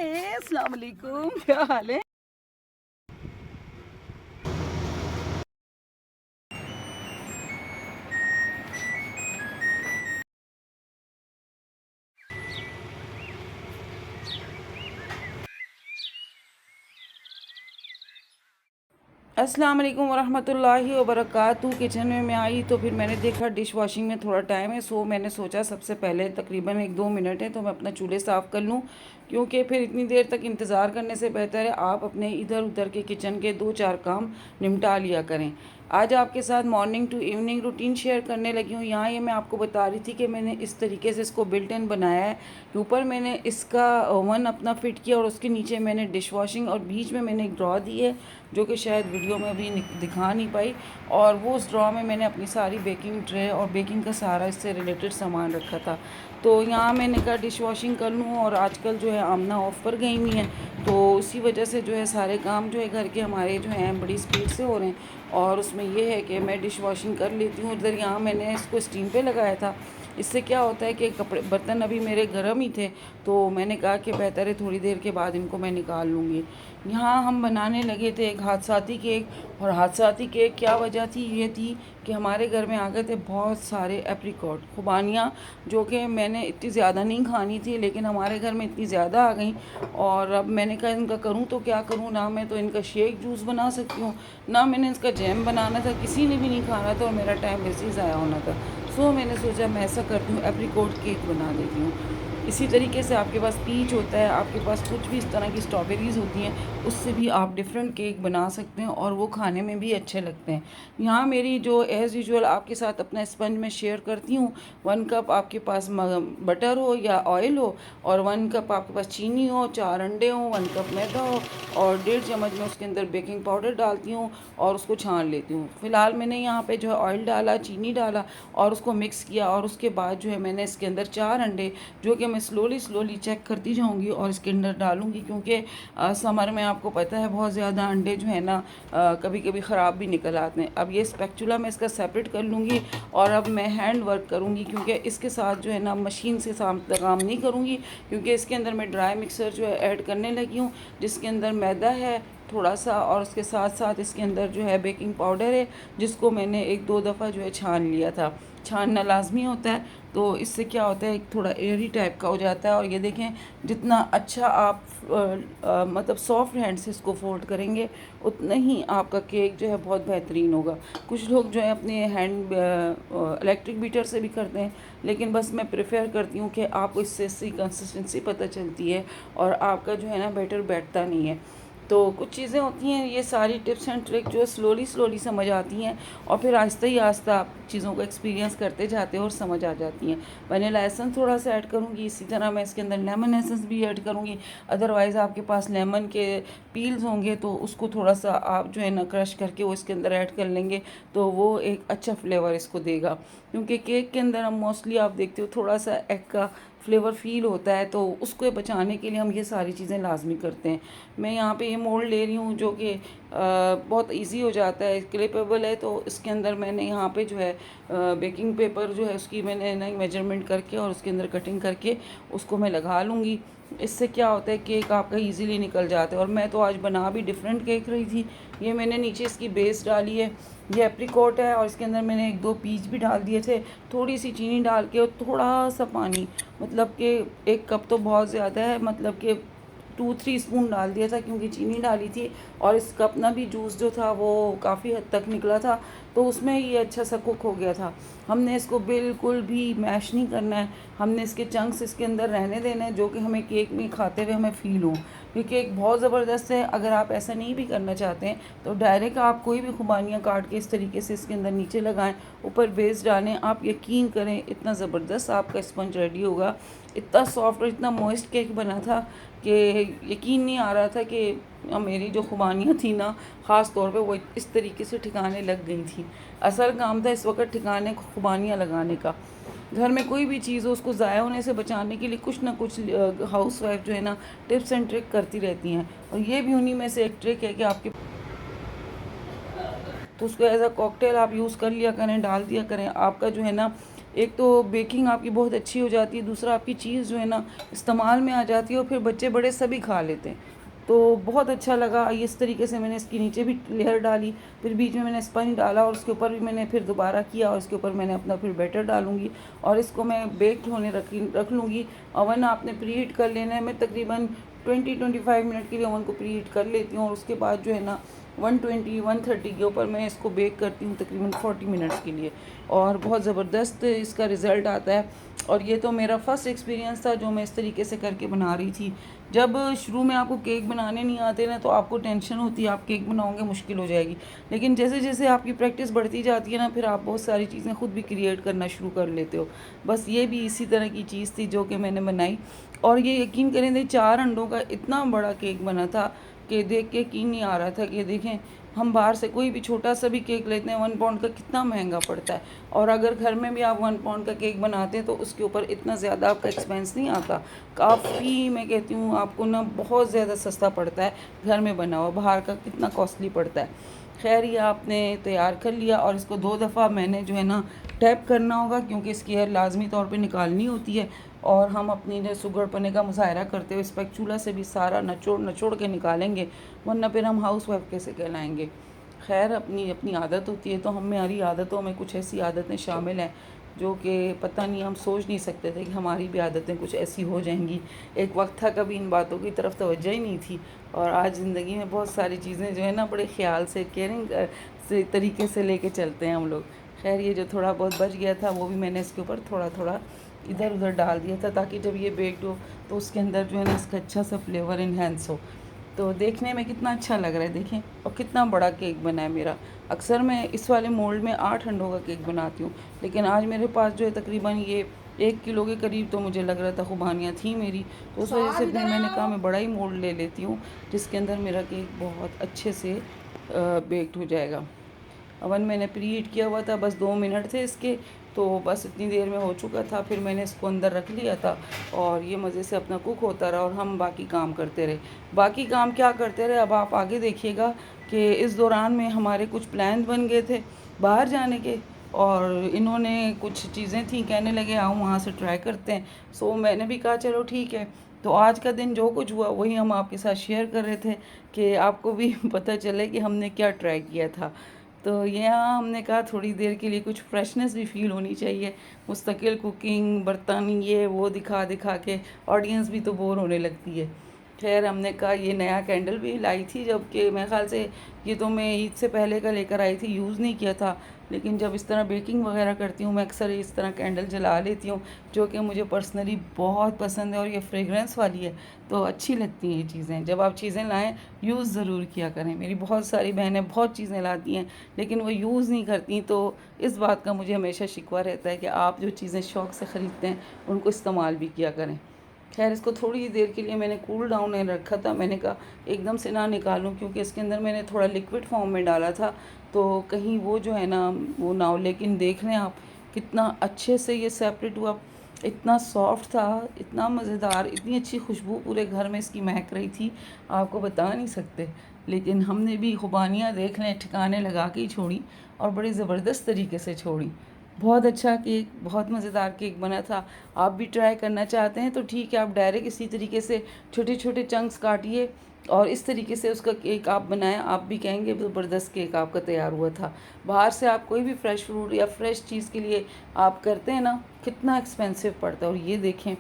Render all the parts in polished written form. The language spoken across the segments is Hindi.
अस्सलाम वालेकुम, क्या हाल है। अस्सलाम वालेकुम वरहमतुल्लाहि वबरकातुहू। किचन में मैं आई तो फिर मैंने देखा डिश वॉशिंग में थोड़ा टाइम है, सो मैंने सोचा सबसे पहले तकरीबन 1-2 मिनट है तो मैं अपना चूल्हे साफ़ कर लूँ, क्योंकि फिर इतनी देर तक इंतज़ार करने से बेहतर है आप अपने इधर उधर के किचन के 2-4 काम निपटा लिया करें। आज आपके साथ morning to evening routine share करने लगी हूँ। यहाँ ये मैं आपको बता रही थी कि मैंने इस तरीके से इसको बिल्ट इन बनाया है। ऊपर मैंने इसका ओवन अपना फिट किया और उसके नीचे मैंने डिश वॉशिंग और बीच में मैंने एक ड्रॉ दी है, जो कि शायद वीडियो में अभी दिखा नहीं पाई। और वो उस ड्रॉ में मैंने अपनी सारी बेकिंग ट्रे और बेकिंग का सारा इससे रिलेटेड सामान रखा था। तो यहाँ मैंने कहा डिश वॉशिंग कर लूँ, और आजकल जो है आमना ऑफ पर गई हुई हैं, तो इसी वजह से जो है सारे काम जो है घर के हमारे जो हैं बड़ी स्पीड से हो रहे हैं। और उसमें ये है कि मैं डिश वॉशिंग कर लेती हूँ। इधर यहाँ मैंने इसको स्टीम पे लगाया था। इससे क्या होता है कि कपड़े बर्तन अभी मेरे गर्म ही थे, तो मैंने कहा कि बेहतर है थोड़ी देर के बाद इनको मैं निकाल लूँगी। यहाँ हम बनाने लगे थे एक हादसाती केक। और हादसाती केक क्या वजह थी, ये थी कि हमारे घर में आ गए थे बहुत सारे एप्रिकॉट खुबानियाँ, जो कि मैंने इतनी ज़्यादा नहीं खानी थी, लेकिन हमारे घर में इतनी ज़्यादा आ गई। और अब मैंने कहा इनका करूँ तो क्या करूँ, ना मैं तो इनका शेक जूस बना सकती हूँ, ना मैंने इसका जैम बनाना था, किसी ने भी नहीं खाना था और मेरा टाइम वैसे ही ज़ाया होना था। सो मैंने सोचा मैं ऐसा करती हूँ, एप्रिकॉट केक बना देती हूँ। इसी तरीके से आपके पास पीच होता है, आपके पास कुछ भी इस तरह की स्ट्रॉबेरीज़ होती हैं, उससे भी आप डिफरेंट केक बना सकते हैं और वो खाने में भी अच्छे लगते हैं। यहाँ मेरी जो एज़ यूजुअल आपके साथ अपना स्पंज में शेयर करती हूँ। 1 कप आपके पास बटर हो या ऑयल हो, और 1 कप आपके पास चीनी हो, 4 अंडे हो, 1 कप मैदा हो, और 1.5 चम्मच में उसके अंदर बेकिंग पाउडर डालती हूँ और उसको छान लेती हूँ। फ़िलहाल मैंने यहाँ पे जो है ऑयल डाला, चीनी डाला और उसको मिक्स किया, और उसके बाद जो है मैंने इसके अंदर 4 अंडे, जो कि मैं स्लोली स्लोली चेक करती जाऊंगी और इसके अंदर डालूंगी, क्योंकि समर में आपको पता है बहुत ज़्यादा अंडे जो है ना कभी कभी ख़राब भी निकल आते हैं। अब ये स्पैचुला मैं इसका सेपरेट कर लूँगी, और अब मैं हैंड वर्क करूँगी, क्योंकि इसके साथ जो है ना मशीन से काम नहीं करूँगी, क्योंकि इसके अंदर मैं ड्राई मिक्सर जो है ऐड करने लगी हूँ, जिसके अंदर मैदा है थोड़ा सा, और उसके साथ साथ इसके अंदर जो है बेकिंग पाउडर है, जिसको मैंने 1-2 दफ़ा जो है छान लिया था। छानना लाजमी होता है, तो इससे क्या होता है एक थोड़ा एयरी टाइप का हो जाता है। और ये देखें जितना अच्छा आप मतलब सॉफ्ट हैंड से इसको फोल्ड करेंगे, उतना ही आपका केक जो है बहुत बेहतरीन होगा। कुछ लोग जो है अपने हैंड इलेक्ट्रिक बीटर से भी करते हैं, लेकिन बस मैं प्रेफर करती हूँ कि आपको इससे कंसिस्टेंसी पता चलती है और आपका जो है ना बैटर बैठता नहीं है। तो कुछ चीज़ें होती हैं, ये सारी टिप्स एंड ट्रिक जो स्लोली स्लोली समझ आती हैं, और फिर आहिस्ता ही आहिस्ता आप चीज़ों को एक्सपीरियंस करते जाते हो और समझ आ जाती हैं। वनीला एसेंस थोड़ा सा ऐड करूँगी, इसी तरह मैं इसके अंदर लेमन एसेंस भी ऐड करूँगी। अदरवाइज़ आपके पास लेमन के पील्स होंगे तो उसको थोड़ा सा आप जो है ना क्रश करके वो इसके अंदर ऐड कर लेंगे, तो वो एक अच्छा फ्लेवर इसको देगा। क्योंकि केक के अंदर हम मोस्टली आप देखते हो थोड़ा सा एग का फ्लेवर फील होता है, तो उसको बचाने के लिए हम ये सारी चीज़ें लाजमी करते हैं। मैं यहाँ पे ये मोल्ड ले रही हूँ, जो कि बहुत इजी हो जाता है, क्लिपेबल है, तो इसके अंदर मैंने यहाँ पे जो है बेकिंग पेपर जो है उसकी मैंने ना मेजरमेंट करके और उसके अंदर कटिंग करके उसको मैं लगा लूँगी। इससे क्या होता है केक आपका इजीली निकल जाता है। और मैं तो आज बना भी डिफरेंट केक रही थी। ये मैंने नीचे इसकी बेस डाली है, ये एप्रीकॉट है, और इसके अंदर मैंने 1-2 पीच भी डाल दिए थे, थोड़ी सी चीनी डाल के और थोड़ा सा पानी, मतलब कि 1 कप तो बहुत ज़्यादा है, मतलब कि 2-3 स्पून डाल दिया था, क्योंकि चीनी डाली थी और इस कप ना भी जूस जो था वो काफ़ी हद तक निकला था, तो उसमें ये अच्छा सा कुक हो गया था। हमने इसको बिल्कुल भी मैश नहीं करना है, हमने इसके चंक्स इसके अंदर रहने देने हैं, जो कि हमें केक में खाते हुए हमें फ़ील हो। ये केक बहुत ज़बरदस्त है। अगर आप ऐसा नहीं भी करना चाहते हैं तो डायरेक्ट आप कोई भी खुबानियाँ काट के इस तरीके से इसके अंदर नीचे लगाएं, ऊपर बेस डालें, आप यकीन करें इतना ज़बरदस्त आपका स्पंज रेडी होगा। इतना सॉफ्ट और इतना मॉइस्ट केक बना था कि यकीन नहीं आ रहा था कि मेरी जो खुबानियाँ थी ना, ख़ास तौर पे वो इस तरीके से ठिकाने लग गई थी। असल काम था इस वक्त ठिकाने खुबानियाँ लगाने का। घर में कोई भी चीज़ हो उसको ज़ाया होने से बचाने के लिए कुछ ना कुछ हाउस वाइफ जो है ना टिप्स एंड ट्रिक करती रहती हैं, और ये भी उन्हीं में से एक ट्रिक है कि आपके तो उसको एज अ कॉकटेल आप यूज़ कर लिया करें, डाल दिया करें। आपका जो है ना, एक तो बेकिंग आपकी बहुत अच्छी हो जाती है, दूसरा आपकी चीज़ जो है ना इस्तेमाल में आ जाती है और फिर बच्चे बड़े सभी खा लेते हैं। तो बहुत अच्छा लगा। इस तरीके से मैंने इसके नीचे भी लेयर डाली, फिर बीच में मैंने स्पंज डाला और उसके ऊपर भी मैंने फिर दोबारा किया और इसके ऊपर मैंने अपना फिर बैटर डालूंगी और इसको मैं बेक होने रख लूँगी। ओवन आपने प्रीहीट कर लेना है। मैं तकरीबन 20-25 मिनट के लिए ओवन को प्रीहीट कर लेती हूँ और उसके बाद जो है ना 120-130 के ऊपर मैं इसको बेक करती हूँ तकरीबन 40 मिनट्स के लिए, और बहुत ज़बरदस्त इसका रिज़ल्ट आता है। और ये तो मेरा फ़र्स्ट एक्सपीरियंस था जो मैं इस तरीके से करके बना रही थी। जब शुरू में आपको केक बनाने नहीं आते ना तो आपको टेंशन होती है, आप केक बनाओगे मुश्किल हो जाएगी, लेकिन जैसे जैसे आपकी प्रैक्टिस बढ़ती जाती है ना फिर आप बहुत सारी चीज़ें खुद भी क्रिएट करना शुरू कर लेते हो। बस ये भी इसी तरह की चीज़ थी जो कि मैंने बनाई, और ये यकीन करें थे 4 अंडों का इतना बड़ा केक बना था कि देख के यकीन नहीं आ रहा था कि देखें हम बाहर से कोई भी छोटा सा भी केक लेते हैं 1 पाउंड का कितना महंगा पड़ता है, और अगर घर में भी आप 1 पाउंड का केक बनाते हैं तो उसके ऊपर इतना ज़्यादा आपका एक्सपेंस नहीं आता। काफ़ी मैं कहती हूँ आपको ना बहुत ज़्यादा सस्ता पड़ता है घर में बना हुआ, बाहर का कितना कॉस्टली पड़ता है। खैर ये आपने तैयार कर लिया और इसको 2 दफ़ा मैंने जो है ना टैप करना होगा क्योंकि इसकी एयर लाजमी तौर पे निकालनी होती है, और हम अपनी जो सुगड़पने का मुजाहरा करते हुए स्पैचुला से भी सारा नचोड़ नचोड़ के निकालेंगे, वरना फिर हम हाउस वाइफ कैसे कहलाएंगे। खैर अपनी अपनी आदत होती है, तो हमारी आदतों में कुछ ऐसी आदतें शामिल हैं जो कि पता नहीं, हम सोच नहीं सकते थे कि हमारी भी आदतें कुछ ऐसी हो जाएंगी। एक वक्त था कभी इन बातों की तरफ तवज्जो ही नहीं थी, और आज ज़िंदगी में बहुत सारी चीज़ें जो है ना बड़े ख्याल से केयरिंग से तरीके से लेके चलते हैं हम लोग। खैर ये जो थोड़ा बहुत बच गया था वो भी मैंने इसके ऊपर थोड़ा थोड़ा इधर उधर डाल दिया था ताकि जब ये बेक्ड हो तो उसके अंदर जो है ना इसका अच्छा सा फ्लेवर इन्हेंस हो। तो देखने में कितना अच्छा लग रहा है देखें, और कितना बड़ा केक बना है मेरा। अक्सर मैं इस वाले मोल्ड में 8 अंडों का केक बनाती हूँ, लेकिन आज मेरे पास जो है तकरीबन ये 1 किलो के करीब तो मुझे लग रहा था खुबानियाँ थी मेरी, तो उस वजह से फिर मैंने कहा मैं बड़ा ही मोल्ड ले लेती हूँ जिसके अंदर मेरा केक बहुत अच्छे से बेक्ड हो जाएगा। ओवन मैंने प्रीहीट किया हुआ था, बस 2 मिनट थे इसके, तो बस इतनी देर में हो चुका था। फिर मैंने इसको अंदर रख लिया था और ये मज़े से अपना कुक होता रहा और हम बाकी काम करते रहे। बाकी काम क्या करते रहे अब आप आगे देखिएगा कि इस दौरान में हमारे कुछ प्लान बन गए थे बाहर जाने के, और इन्होंने कुछ चीज़ें थी कहने लगे आओ वहाँ से ट्राई करते हैं। सो मैंने भी कहा चलो ठीक है। तो आज का दिन जो कुछ हुआ वही हम आपके साथ शेयर कर रहे थे कि आपको भी पता चले कि हमने क्या ट्राई किया था। तो यहाँ हमने कहा थोड़ी देर के लिए कुछ फ्रेशनेस भी फील होनी चाहिए। मुस्तकिल कुकिंग बर्तन ये वो दिखा दिखा के ऑडियंस भी तो बोर होने लगती है। खैर हमने कहा ये नया कैंडल भी लाई थी, जबकि मेरे ख़्याल से ये तो मैं ईद से पहले का लेकर आई थी, यूज़ नहीं किया था, लेकिन जब इस तरह बेकिंग वगैरह करती हूँ मैं अक्सर इस तरह कैंडल जला लेती हूँ जो कि मुझे पर्सनली बहुत पसंद है, और ये फ्रेगरेंस वाली है तो अच्छी लगती हैं ये चीज़ें। जब आप चीज़ें लाएँ यूज़ ज़रूर किया करें। मेरी बहुत सारी बहनें बहुत चीज़ें लाती हैं लेकिन वो यूज़ नहीं करती, तो इस बात का मुझे हमेशा शिकवा रहता है कि आप जो चीज़ें शौक़ से ख़रीदते हैं उनको इस्तेमाल भी किया करें। खैर इसको थोड़ी देर के लिए मैंने कूल डाउन में रखा था, मैंने कहा एकदम से ना निकालूं क्योंकि इसके अंदर मैंने थोड़ा लिक्विड फॉर्म में डाला था तो कहीं वो जो है ना वो ना हो। लेकिन देख लें आप कितना अच्छे से ये सेपरेट हुआ, इतना सॉफ्ट था, इतना मज़ेदार, इतनी अच्छी खुशबू पूरे घर में इसकी महक रही थी आपको बता नहीं सकते। लेकिन हमने भी खुबानियाँ देख लें ठिकाने लगा के ही छोड़ी, और बड़ी ज़बरदस्त तरीके से छोड़ी। बहुत अच्छा केक, बहुत मज़ेदार केक बना था। आप भी ट्राई करना चाहते हैं तो ठीक है, आप डायरेक्ट इसी तरीके से छोटे छोटे चंक्स काटिए और इस तरीके से उसका केक आप बनाएं, आप भी कहेंगे ज़बरदस्त केक आपका तैयार हुआ था। बाहर से आप कोई भी फ्रेश फ्रूट या फ्रेश चीज़ के लिए आप करते हैं ना कितना एक्सपेंसिव पड़ता है, और ये देखें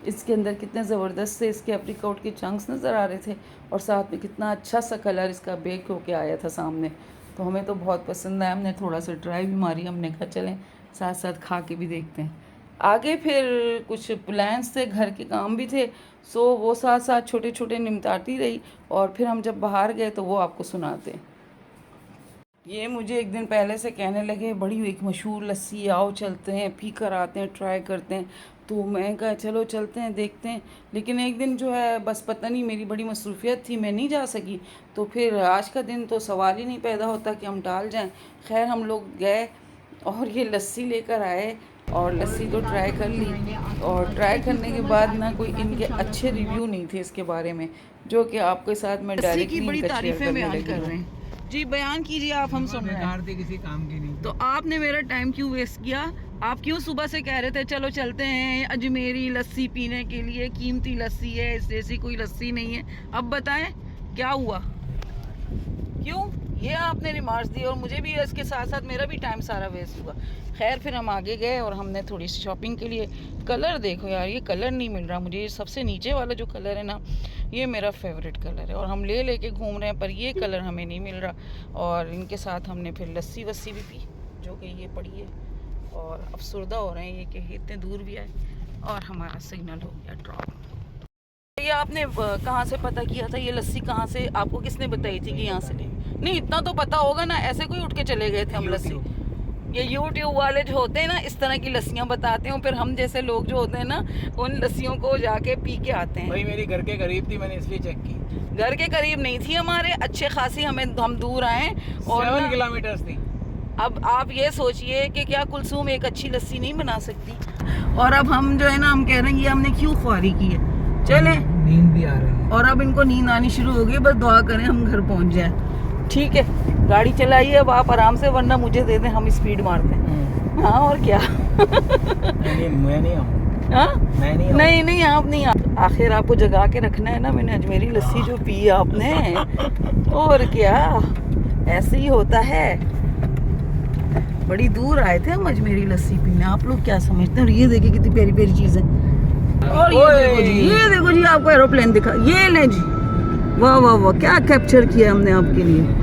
इसके अंदर कितने ज़बरदस्त से इसके एप्रिकॉट के चंक्स नज़र आ रहे थे, और साथ में कितना अच्छा सा कलर इसका बेक होके आया था सामने। तो हमें तो बहुत पसंद आया, हमने थोड़ा सा ट्राई भी मारी, हमने कहा चलें साथ साथ खा के भी देखते हैं। आगे फिर कुछ प्लान्स थे, घर के काम भी थे, सो वो साथ साथ छोटे छोटे निपटाती रही, और फिर हम जब बाहर गए तो वो आपको सुनाते हैं। ये मुझे एक दिन पहले से कहने लगे बड़ी एक मशहूर लस्सी, आओ चलते हैं पी कर आते हैं ट्राई करते हैं। तो मैं कहा चलो चलते हैं देखते हैं, लेकिन एक दिन जो है बस पता नहीं मेरी बड़ी मसरूफियत थी मैं नहीं जा सकी, तो फिर आज का दिन तो सवाल ही नहीं पैदा होता कि हम टाल जाएं। खैर हम लोग गए और ये लस्सी लेकर आए और लस्सी तो ट्राई कर ली, और ट्राई करने के बाद ना कोई इनके अच्छे रिव्यू नहीं थे इसके बारे में, जो कि आपके साथ मैं डायरेक्टली इनका शेयर करने लगी हूँ। जी बयान कीजिए आप, हम सुन रहे हैं। किसी काम की नहीं। तो आपने मेरा टाइम क्यों वेस्ट किया? आप क्यों सुबह से कह रहे थे चलो चलते हैं अजमेरी लस्सी पीने के लिए, कीमती लस्सी है, इस जैसी कोई लस्सी नहीं है। अब बताएं क्या हुआ, क्यों ये आपने रिमार्क्स दिए और मुझे भी इसके साथ साथ मेरा भी टाइम सारा वेस्ट हुआ। खैर फिर हम आगे गए और हमने थोड़ी सी शॉपिंग के लिए, कलर देखो यार, ये कलर नहीं मिल रहा मुझे, ये सबसे नीचे वाला जो कलर है ना, ये मेरा फेवरेट कलर है और हम ले लेके घूम रहे हैं, पर ये कलर हमें नहीं मिल रहा। और इनके साथ हमने फिर लस्सी वस्सी भी पी, जो कि ये पड़ी है, और अफसरदा हो रहे हैं ये कि इतने दूर भी आए और हमारा सिग्नल हो गया ड्रॉप। ये आपने कहाँ से पता किया था, ये लस्सी कहाँ से आपको किसने बताई थी कि यहाँ से ले? नहीं इतना तो पता होगा ना, ऐसे कोई उठ के चले गए थे हम लस्सी? ये यूट्यूब वाले जो होते हैं ना, इस तरह की लस्सियाँ बताते हैं, फिर हम जैसे लोग जो होते हैं ना, उन लस्सियों को जाके पी के आते हैं। भाई मेरी घर के करीब थी, मैंने इसलिए चेक की। घर के करीब नहीं थी हमारे, अच्छे खासी हम दूर आए और 7 किलोमीटर थी। अब आप ये सोचिए कि क्या कुलसूम एक अच्छी लस्सी नहीं बना सकती? और अब हम जो है ना, हम कह रहे हैं ये हमने क्यों ख्वारी की है। चले, नींद भी आ रही है और अब इनको नींद आनी शुरू हो गई, बस दुआ करें हम घर पहुंच जाए। ठीक है, गाड़ी चलाइए अब आप आराम से, वरना मुझे दे दें, हम स्पीड मारते हैं। हाँ और क्या। मैं नहीं आऊँ। हाँ नहीं नहीं आप नहीं आखिर आपको जगा के रखना है ना, मैंने अजमेरी लस्सी जो पी आपने, और क्या, ऐसे ही होता है। बड़ी दूर आए थे हम अजमेरी लस्सी पीने, आप लोग क्या समझते हैं। और ये देखिए कितनी प्यारी प्यारी चीज़ है। और ये देखो जी आपको एरोप्लेन दिखा, ये ले जी, वाह वाह वाह, क्या कैप्चर किया हमने आपके लिए।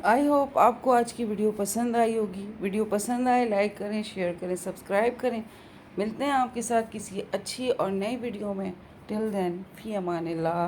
आई होप आपको आज की वीडियो पसंद आई होगी। वीडियो पसंद आए लाइक करें, शेयर करें, सब्सक्राइब करें। मिलते हैं आपके साथ किसी अच्छी और नई वीडियो में। टिल देन, फी अमान अल्लाह।